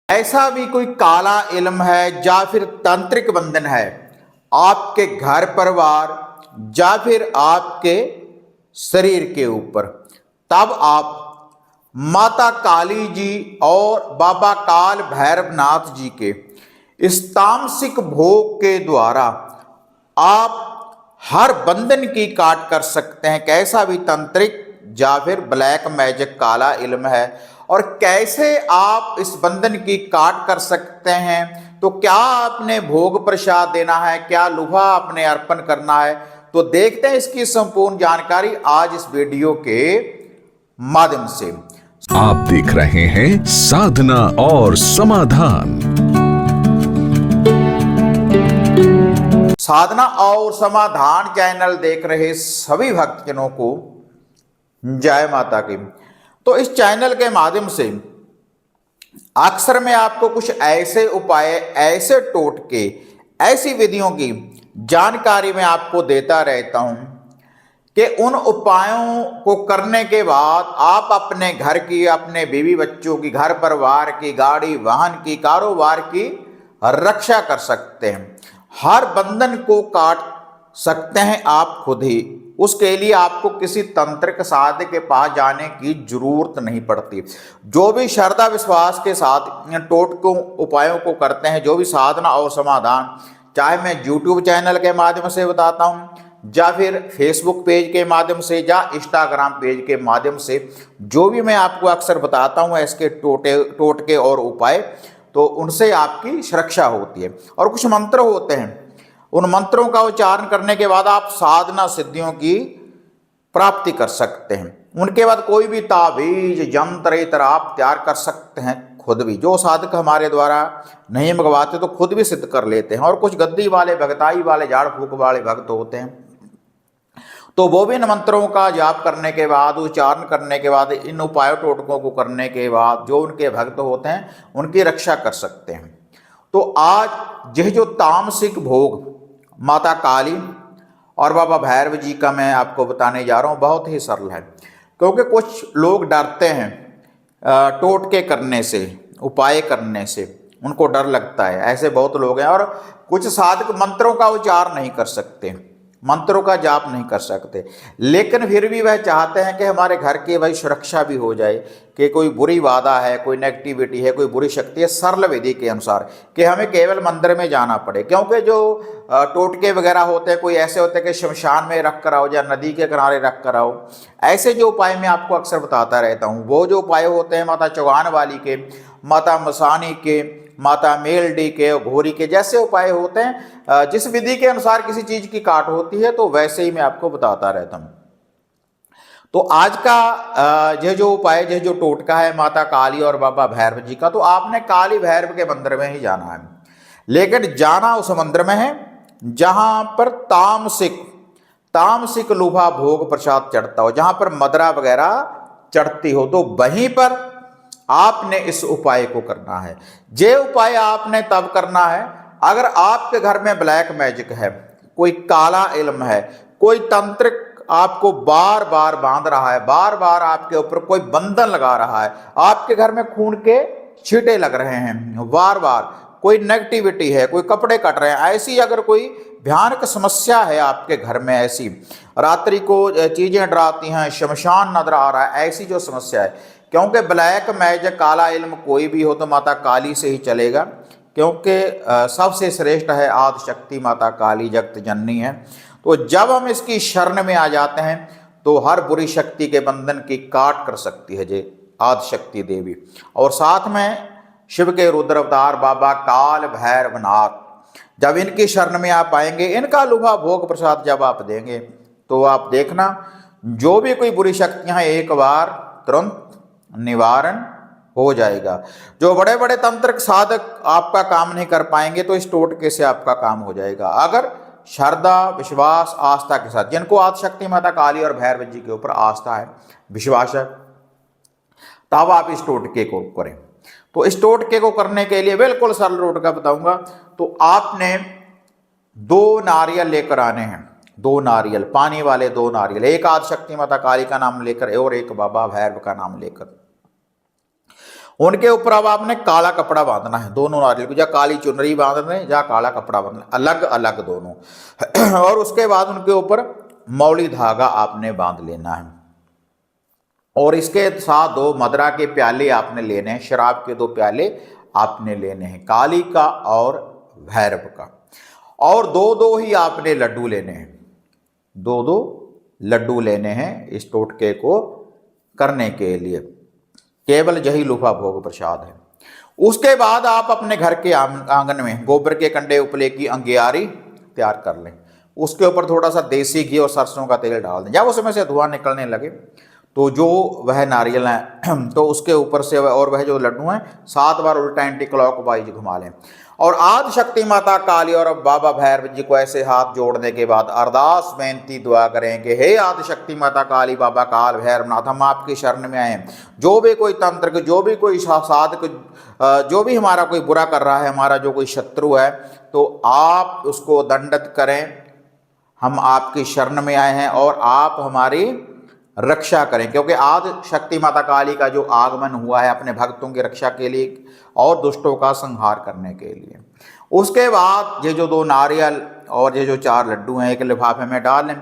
ऐसा भी कोई काला इल्म है या फिर तांत्रिक बंधन है आपके घर परिवार या फिर आपके शरीर के ऊपर, तब आप माता काली जी और बाबा काल भैरवनाथ जी के इस तामसिक भोग के द्वारा आप हर बंधन की काट कर सकते हैं। कैसा भी तंत्रिक या फिर ब्लैक मैजिक काला इल्म है और कैसे आप इस बंधन की काट कर सकते हैं, तो क्या आपने भोग प्रसाद देना है, क्या लुहा आपने अर्पण करना है, तो देखते हैं इसकी संपूर्ण जानकारी आज इस वीडियो के माध्यम से। आप देख रहे हैं साधना और समाधान। साधना और समाधान चैनल देख रहे सभी भक्तजनों को जय माता की। तो इस चैनल के माध्यम से अक्सर मैं आपको कुछ ऐसे उपाय, ऐसे टोटके, ऐसी विधियों की जानकारी मैं आपको देता रहता हूं कि उन उपायों को करने के बाद आप अपने घर की, अपने बीवी बच्चों की, घर परिवार की, गाड़ी वाहन की, कारोबार की रक्षा कर सकते हैं। हर बंधन को काट सकते हैं आप खुद ही। उसके लिए आपको किसी तंत्रिक साधक के पास जाने की जरूरत नहीं पड़ती। जो भी श्रद्धा विश्वास के साथ टोटकों उपायों को करते हैं, जो भी साधना और समाधान, चाहे मैं यूट्यूब चैनल के माध्यम से बताता हूँ या फिर फेसबुक पेज के माध्यम से या इंस्टाग्राम पेज के माध्यम से, जो भी मैं आपको अक्सर बताता हूँ इसके टोटके और उपाय, तो उनसे आपकी सुरक्षा होती है। और कुछ मंत्र होते हैं, उन मंत्रों का उच्चारण करने के बाद आप साधना सिद्धियों की प्राप्ति कर सकते हैं। उनके बाद कोई भी ताबीज यंत्र इत्र आप तैयार कर सकते हैं खुद भी। जो साधक हमारे द्वारा नहीं मंगवाते तो खुद भी सिद्ध कर लेते हैं। और कुछ गद्दी वाले, भगताई वाले, झाड़ फूक वाले भक्त होते हैं, तो वो भी इन मंत्रों का जाप करने के बाद, उच्चारण करने के बाद, इन उपाय टोटकों को करने के बाद जो उनके भक्त होते हैं उनकी रक्षा कर सकते हैं। तो आज यह जो तामसिक भोग माता काली और बाबा भैरव जी का मैं आपको बताने जा रहा हूँ, बहुत ही सरल है। क्योंकि कुछ लोग डरते हैं टोटके करने से, उपाय करने से, उनको डर लगता है। ऐसे बहुत लोग हैं। और कुछ साधक मंत्रों का उच्चारण नहीं कर सकते, मंत्रों का जाप नहीं कर सकते, लेकिन फिर भी वह चाहते हैं कि हमारे घर की भाई सुरक्षा भी हो जाए, कि कोई बुरी बाधा है, कोई नेगेटिविटी है, कोई बुरी शक्ति है, सरल विधि के अनुसार कि हमें केवल मंदिर में जाना पड़े। क्योंकि जो टोटके वगैरह होते हैं, कोई ऐसे होते हैं कि शमशान में रख कर आओ या नदी के किनारे रख कर आओ। ऐसे जो उपाय मैं आपको अक्सर बताता रहता हूँ, वो जो उपाय होते हैं माता चौगान वाली के, माता मसानी के, माता मेलडी के, घोरी के, जैसे उपाय होते हैं, जिस विधि के अनुसार किसी चीज की काट होती है, तो वैसे ही मैं आपको बताता रहता हूं। तो आज का यह जो उपाय, यह जो टोटका है माता काली और बाबा भैरव जी का, तो आपने काली भैरव के मंदिर में ही जाना है। लेकिन जाना उस मंदिर में है जहां पर तामसिक लुभा भोग प्रसाद चढ़ता हो, जहां पर मदरा वगैरह चढ़ती हो, तो वहीं पर आपने इस उपाय को करना है। ये उपाय आपने तब करना है अगर आपके घर में ब्लैक मैजिक है, कोई काला इल्म है, कोई तंत्रिक आपको बार बार बांध रहा है, बार बार आपके ऊपर कोई बंधन लगा रहा है, आपके घर में खून के छींटे लग रहे हैं बार बार, कोई नेगेटिविटी है, कोई कपड़े कट रहे हैं, ऐसी अगर कोई भयानक समस्या है आपके घर में, ऐसी रात्रि को चीजें डराती हैं, शमशान नजर आ रहा है, ऐसी जो समस्या है, क्योंकि ब्लैक मैजिक काला इल्म कोई भी हो तो माता काली से ही चलेगा। क्योंकि सबसे श्रेष्ठ है आदि शक्ति माता काली, जगत जननी है। तो जब हम इसकी शरण में आ जाते हैं तो हर बुरी शक्ति के बंधन की काट कर सकती है जे आदि शक्ति देवी। और साथ में शिव के रुद्र अवतार बाबा काल भैरवनाथ, जब इनकी शरण में आप आएंगे, इनका लुभा भोग प्रसाद जब आप देंगे, तो आप देखना जो भी कोई बुरी शक्तियां हैं एक बार तुरंत निवारण हो जाएगा। जो बड़े बड़े तंत्रिक साधक आपका काम नहीं कर पाएंगे, तो इस टोटके से आपका काम हो जाएगा। अगर श्रद्धा विश्वास आस्था के साथ, जिनको आदिशक्ति माता काली और भैरव जी के ऊपर आस्था है, विश्वास है, तब आप इस टोटके को करें। तो इस टोटके को करने के लिए बिल्कुल सरल टोटका बताऊंगा। तो आपने 2 नारियल लेकर आने हैं, 2 नारियल, पानी वाले 2 नारियल, एक आदिशक्ति माता काली का नाम लेकर और एक बाबा भैरव का नाम लेकर। उनके ऊपर अब आपने काला कपड़ा बांधना है, दोनों नारियल को, या काली चुनरी बांधना है या काला कपड़ा बांधना है, अलग अलग दोनों। और उसके बाद उनके ऊपर मौली धागा आपने बांध लेना है। और इसके साथ 2 मदरा के प्याले आपने लेने हैं, शराब के 2 प्याले आपने लेने हैं, काली का और भैरव का। और 2-2 ही आपने लड्डू लेने हैं, 2-2 लड्डू लेने हैं इस टोटके को करने के लिए। केवल यही लुफा भोग प्रसाद है। उसके बाद आप अपने घर के आंगन में गोबर के कंडे उपले की अंगियारी तैयार कर लें, उसके ऊपर थोड़ा सा देसी घी और सरसों का तेल डाल दें। जब उसमें से धुआं निकलने लगे तो जो वह नारियल है तो उसके ऊपर से और वह जो लड्डू हैं 7 बार उल्टा एंटी क्लॉकवाइज घुमा लें। और आदि शक्ति माता काली और बाबा भैरव जी को ऐसे हाथ जोड़ने के बाद अरदास बेनती दुआ करें कि हे आदि शक्ति माता काली बाबा काल भैरवनाथ, हम आपकी शरण में आए हैं। जो भी कोई तंत्र, जो भी कोई साधक, जो भी हमारा कोई बुरा कर रहा है, हमारा जो कोई शत्रु है, तो आप उसको दंडित करें। हम आपकी शरण में आए हैं और आप हमारी रक्षा करें, क्योंकि आदि शक्ति माता काली का जो आगमन हुआ है अपने भक्तों की रक्षा के लिए और दुष्टों का संहार करने के लिए। उसके बाद ये जो 2 नारियल और ये जो 4 लड्डू हैं एक लिफाफे में डाल लें,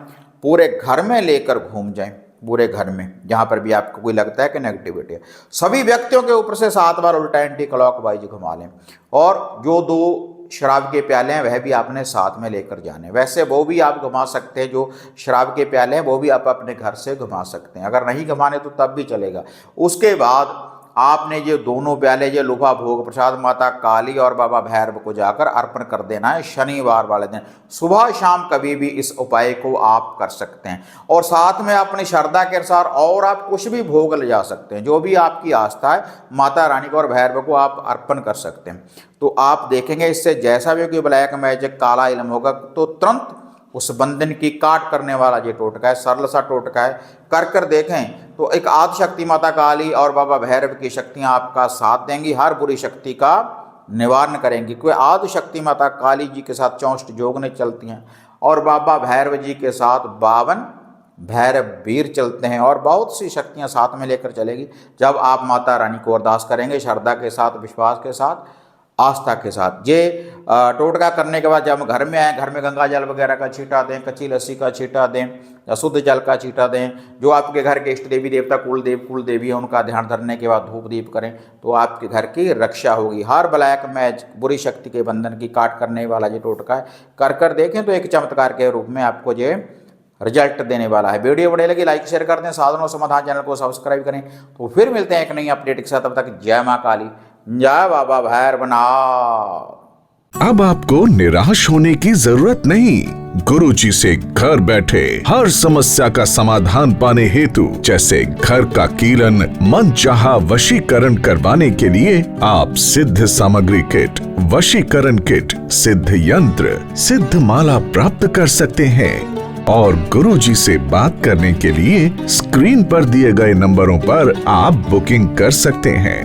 पूरे घर में लेकर घूम जाएं, पूरे घर में जहाँ पर भी आपको कोई लगता है कि नेगेटिविटी है, सभी व्यक्तियों के ऊपर से 7 बार उल्टा एंटी क्लॉकवाइज घुमा लें। और जो 2 शराब के प्याले हैं वह भी आपने साथ में लेकर जाने। वैसे वो भी आप घुमा सकते हैं, जो शराब के प्याले हैं वो भी आप अपने घर से घुमा सकते हैं, अगर नहीं घुमाने तो तब भी चलेगा। उसके बाद आपने ये दोनों प्याले, ये लुभा भोग प्रसाद माता काली और बाबा भैरव को जाकर अर्पण कर देना है शनिवार वाले दिन। सुबह शाम कभी भी इस उपाय को आप कर सकते हैं। और साथ में अपनी श्रद्धा के अनुसार और आप कुछ भी भोग ले जा सकते हैं, जो भी आपकी आस्था है माता रानी को और भैरव को आप अर्पण कर सकते हैं। तो आप देखेंगे इससे जैसा भी कोई ब्लैक मैजिक काला इल्म होगा तो तुरंत उस बंधन की काट करने वाला ये टोटका है, सरल सा टोटका है। कर देखें तो एक आदि शक्ति माता काली और बाबा भैरव की शक्तियां आपका साथ देंगी, हर बुरी शक्ति का निवारण करेंगी। क्योंकि आदि शक्ति माता काली जी के साथ 64 जोगने चलती हैं और बाबा भैरव जी के साथ 52 भैरव वीर चलते हैं और बहुत सी शक्तियां साथ में लेकर चलेगी। जब आप माता रानी को अरदास करेंगे श्रद्धा के साथ, विश्वास के साथ, आस्था के साथ। ये टोटका करने के बाद जब हम घर में आएँ, घर में गंगा जल वगैरह का छींटा दें, कच्ची लस्सी का छींटा दें या शुद्ध जल का छींटा दें। जो आपके घर के इष्ट देवी देवता कुल देवी है उनका ध्यान धरने के बाद धूप दीप करें तो आपके घर की रक्षा होगी। हर ब्लैक मैज बुरी शक्ति के बंधन की काट करने वाला ये टोटका है। कर देखें तो एक चमत्कार के रूप में आपको ये रिजल्ट देने वाला है। वीडियो बढ़िया लगी लाइक शेयर कर दें, साधनों समाधान चैनल को सब्सक्राइब करें। तो फिर मिलते हैं एक नई अपडेट के साथ, तब तक जय माँ काली, जय बाबा भैरवनाथ। अब आपको निराश होने की जरूरत नहीं। गुरुजी से घर बैठे हर समस्या का समाधान पाने हेतु, जैसे घर का कीलन, मनचाहा वशीकरण करवाने के लिए आप सिद्ध सामग्री किट, वशीकरण किट, सिद्ध यंत्र, सिद्ध माला प्राप्त कर सकते हैं। और गुरुजी से बात करने के लिए स्क्रीन पर दिए गए नंबरों पर आप बुकिंग कर सकते हैं।